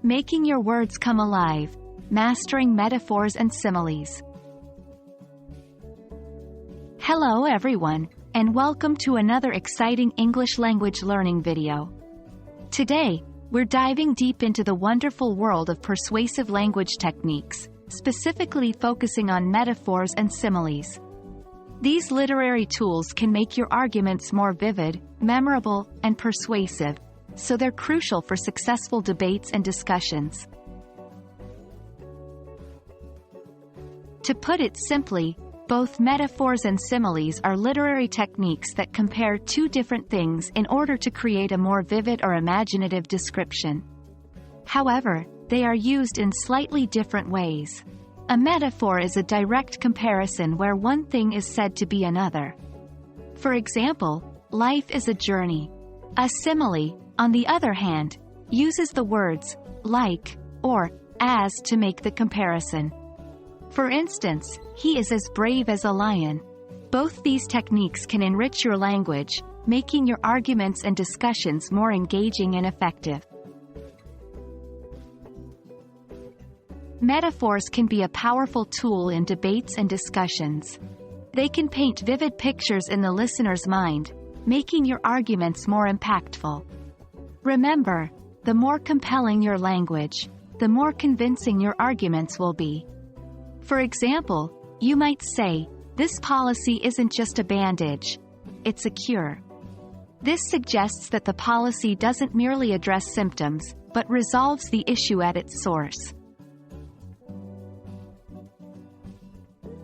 Making your words come alive. Mastering metaphors and similes. Hello everyone, and welcome to another exciting English language learning video. Today, we're diving deep into the wonderful world of persuasive language techniques, specifically focusing on metaphors and similes. These literary tools can make your arguments more vivid, memorable, and persuasive, so they're crucial for successful debates and discussions. To put it simply, both metaphors and similes are literary techniques that compare two different things in order to create a more vivid or imaginative description. However, they are used in slightly different ways. A metaphor is a direct comparison where one thing is said to be another. For example, life is a journey. A simile, on the other hand, uses the words like or as to make the comparison. For instance, he is as brave as a lion. Both these techniques can enrich your language, making your arguments and discussions more engaging and effective. Metaphors can be a powerful tool in debates and discussions. They can paint vivid pictures in the listener's mind, making your arguments more impactful. Remember, the more compelling your language, the more convincing your arguments will be. For example, you might say, "This policy isn't just a bandage, it's a cure." This suggests that the policy doesn't merely address symptoms, but resolves the issue at its source.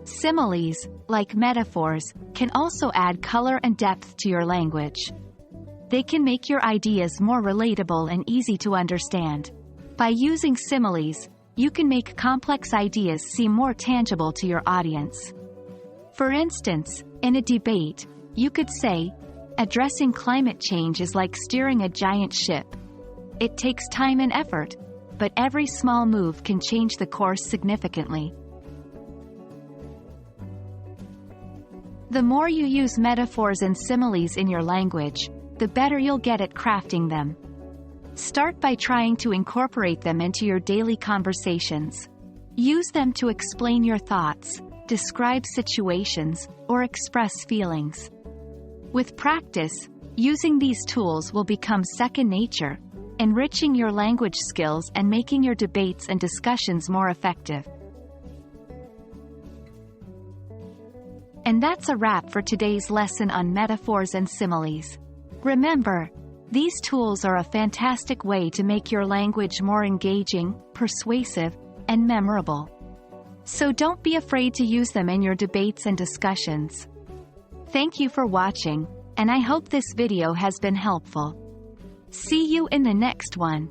Similes, like metaphors, can also add color and depth to your language. They can make your ideas more relatable and easy to understand. By using similes, you can make complex ideas seem more tangible to your audience. For instance, in a debate, you could say, "Addressing climate change is like steering a giant ship. It takes time and effort, but every small move can change the course significantly." The more you use metaphors and similes in your language, the better you'll get at crafting them. Start by trying to incorporate them into your daily conversations. Use them to explain your thoughts, describe situations, or express feelings. With practice, using these tools will become second nature, enriching your language skills and making your debates and discussions more effective. And that's a wrap for today's lesson on metaphors and similes. Remember, these tools are a fantastic way to make your language more engaging, persuasive, and memorable. So don't be afraid to use them in your debates and discussions. Thank you for watching, and I hope this video has been helpful. See you in the next one.